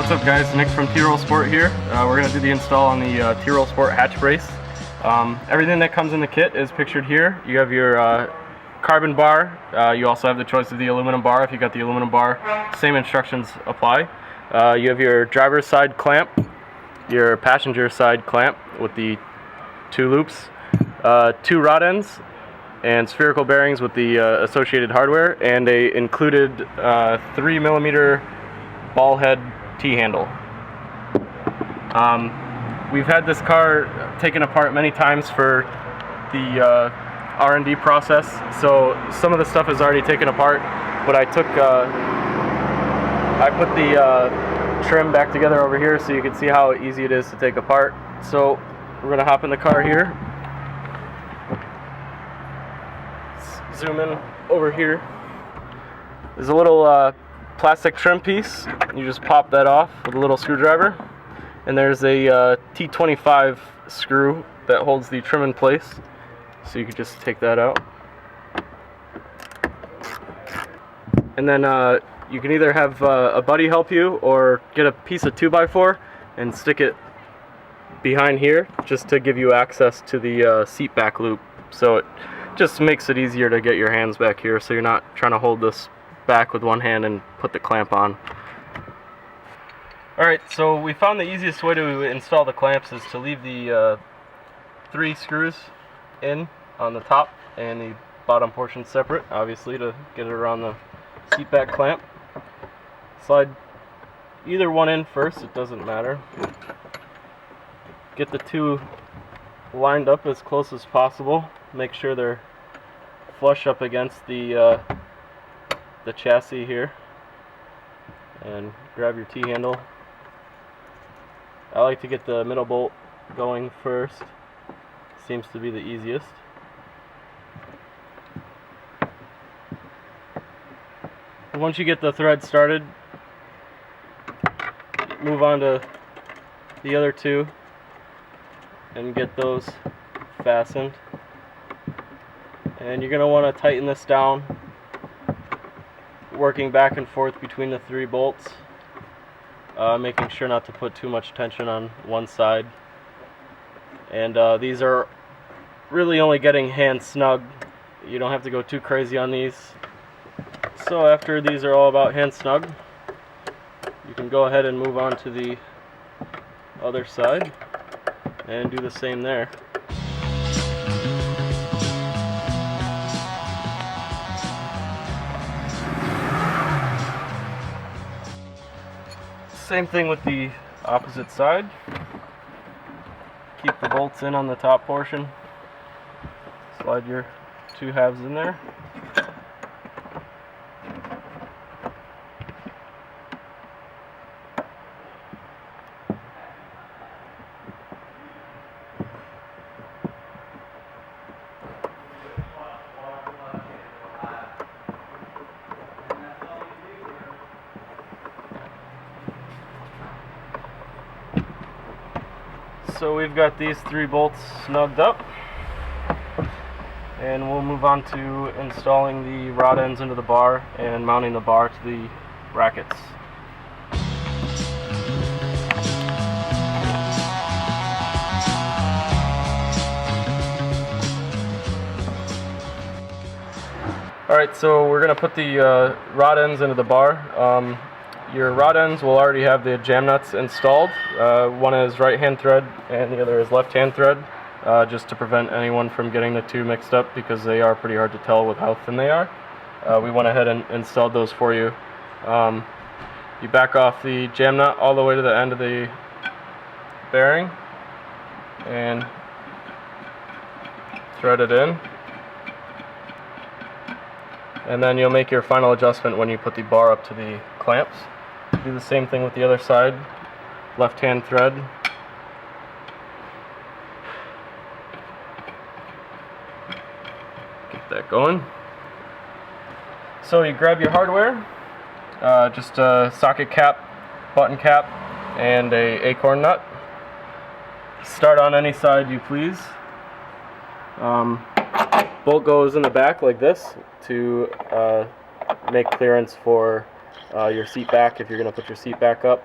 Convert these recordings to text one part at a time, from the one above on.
What's up guys, Nick from Tyrolsport here. We're going to do the install on the Tyrolsport hatch brace. Everything that comes in the kit is pictured here. You have your carbon bar. You also have the choice of the aluminum bar. If you got the aluminum bar, same instructions apply. You have your driver's side clamp, your passenger side clamp with the 2 loops, 2 rod ends, and spherical bearings with the associated hardware, and a included 3mm ball head T-handle. We've had this car taken apart many times for the R&D process, so some of the stuff is already taken apart, but I put the trim back together over here so you can see how easy it is to take apart. So we're going to hop in the car here, zoom in over here. There's a little plastic trim piece. You just pop that off with a little screwdriver, and there's a T25 screw that holds the trim in place, so you can just take that out. And then you can either have a buddy help you or get a piece of 2x4 and stick it behind here just to give you access to the seat back loop, so it just makes it easier to get your hands back here so you're not trying to hold this back with one hand and put the clamp on. Alright, so we found the easiest way to install the clamps is to leave the 3 screws in on the top and the bottom portion separate, obviously, to get it around the seat back clamp. Slide either one in first, it doesn't matter. Get the 2 lined up as close as possible. Make sure they're flush up against the chassis here, and grab your T-handle. I like to get the middle bolt going first. Seems to be the easiest. Once you get the thread started, move on to the other 2 and get those fastened. And you're going to want to tighten this down, working back and forth between the 3 bolts, making sure not to put too much tension on one side. And these are really only getting hand snug. You don't have to go too crazy on these. So after these are all about hand snug, you can go ahead and move on to the other side and do the same there. Same thing with the opposite side. Keep the bolts in on the top portion. Slide your 2 halves in there. So we've got these 3 bolts snugged up, and we'll move on to installing the rod ends into the bar and mounting the bar to the brackets. Alright, so we're going to put the rod ends into the bar. Your rod ends will already have the jam nuts installed. One is right hand thread and the other is left hand thread, just to prevent anyone from getting the 2 mixed up, because they are pretty hard to tell with how thin they are. We went ahead and installed those for you. You back off the jam nut all the way to the end of the bearing and thread it in. And then you'll make your final adjustment when you put the bar up to the clamps. Do the same thing with the other side. Left hand thread. Get that going. So you grab your hardware, just a socket cap, button cap, and a acorn nut. Start on any side you please. Bolt goes in the back like this to make clearance for your seat back if you're going to put your seat back up.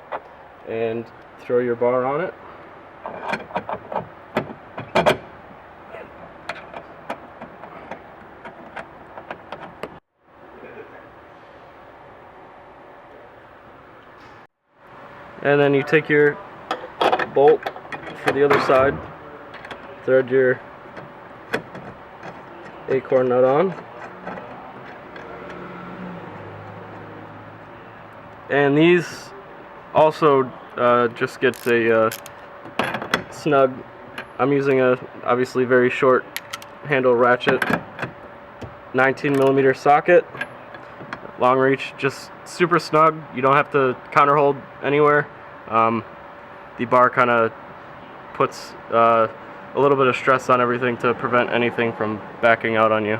and throw your bar on it. And then you take your bolt for the other side, thread your acorn nut on, and these also just gets a snug. I'm using a obviously very short handle ratchet 19mm socket, long reach, just super snug. You don't have to counter hold anywhere. The bar kind of puts a little bit of stress on everything to prevent anything from backing out on you.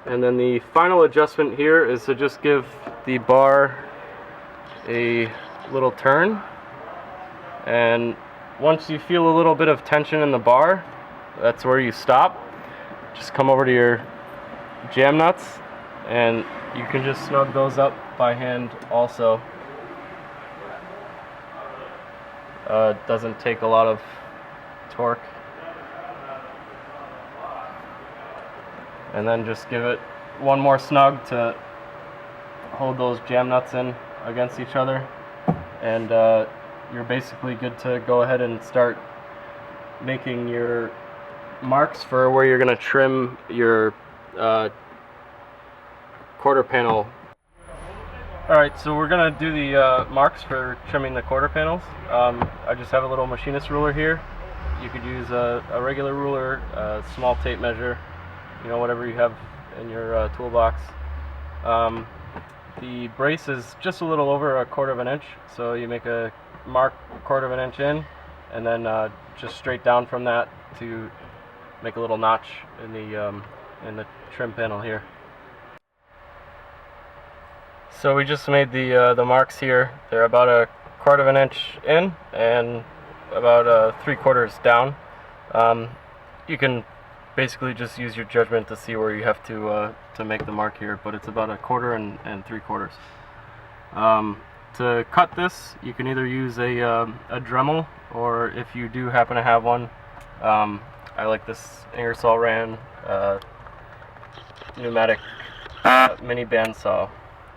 And then the final adjustment here is to just give the bar a little turn, and once you feel a little bit of tension in the bar, that's where you stop. Just come over to your jam nuts, and you can just snug those up by hand also. It doesn't take a lot of torque. And then just give it one more snug to hold those jam nuts in against each other, and you're basically good to go ahead and start making your marks for where you're going to trim your quarter panel. Alright, so we're going to do the marks for trimming the quarter panels. I just have a little machinist ruler here. You could use a regular ruler, a small tape measure, you know, whatever you have in your toolbox. The brace is just a little over 1/4 of an inch, so you make a mark 1/4 of an inch in, and then just straight down from that to make a little notch in the trim panel here. So we just made the marks here. They're about 1/4 of an inch in and about 3/4 down. You can basically just use your judgment to see where you have to make the mark here, but it's about 1/4 and 3/4. To cut this, you can either use a Dremel, or if you do happen to have one, I like this Ingersoll Rand pneumatic mini bandsaw,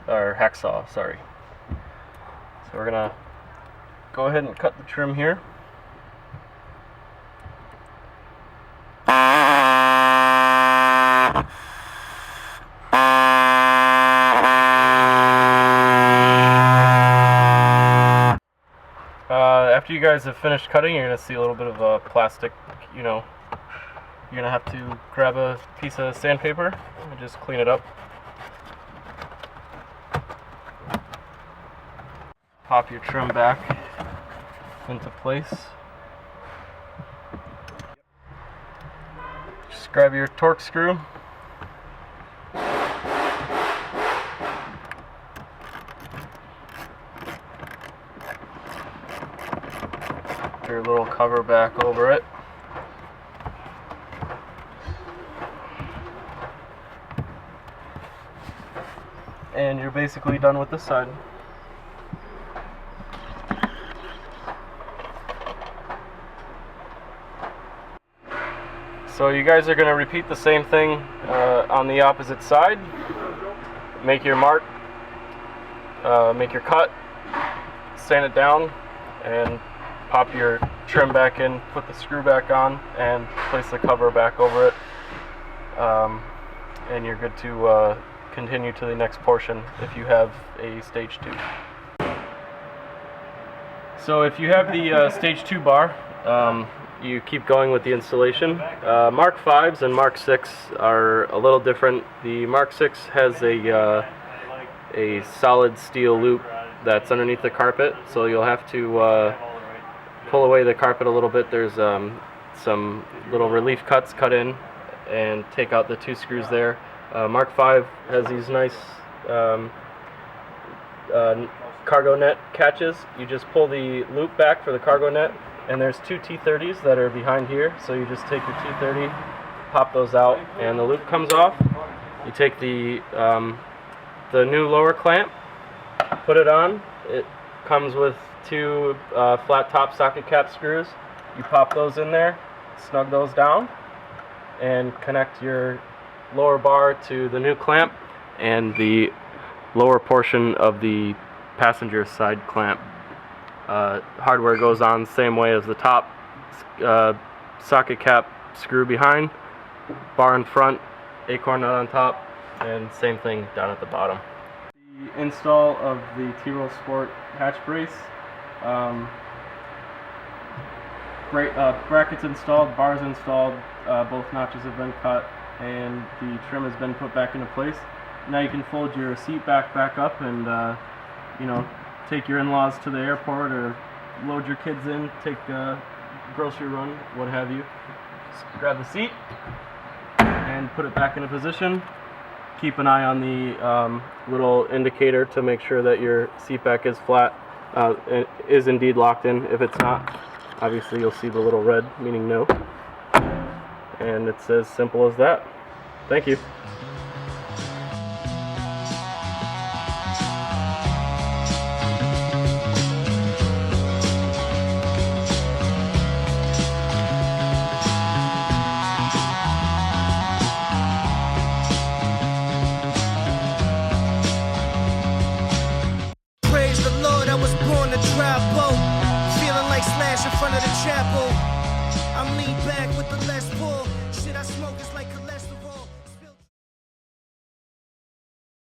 or hacksaw, sorry. So we're gonna go ahead and cut the trim here. After you guys have finished cutting, you're going to see a little bit of plastic, you know. You're going to have to grab a piece of sandpaper and just clean it up. Pop your trim back into place. Just grab your torque screw. Your little cover back over it. And you're basically done with this side. So you guys are going to repeat the same thing on the opposite side. Make your mark, make your cut, sand it down, and pop your trim back in, put the screw back on, and place the cover back over it. And you're good to continue to the next portion if you have a stage 2. So if you have the stage 2 bar, you keep going with the installation. Mark 5s and Mark 6 are a little different. The Mark 6 has a solid steel loop that's underneath the carpet, so you'll have to pull away the carpet a little bit. There's some little relief cuts cut in, and take out the 2 screws there. Mark 5 has these nice cargo net catches. You just pull the loop back for the cargo net, and there's 2 T30s that are behind here, so you just take your T30 pop those out and the loop comes off. You take the new lower clamp, put it on. It comes with two flat top socket cap screws. You pop those in there, snug those down, and connect your lower bar to the new clamp and the lower portion of the passenger side clamp. Hardware goes on the same way as the top socket cap screw behind, bar in front, acorn nut on top, and same thing down at the bottom. The install of the Tyrolsport hatch brace. Brackets installed, bars installed, both notches have been cut, and the trim has been put back into place. Now you can fold your seat back up and you know, take your in-laws to the airport or load your kids in, take a grocery run, what have you. Just grab the seat and put it back into position. Keep an eye on the little indicator to make sure that your seat back is flat, is indeed locked in. If it's not, obviously you'll see the little red meaning no. And it's as simple as that. Thank you. Slash in front of the chapel. I'm lean back with the less pull. Shit I smoke is like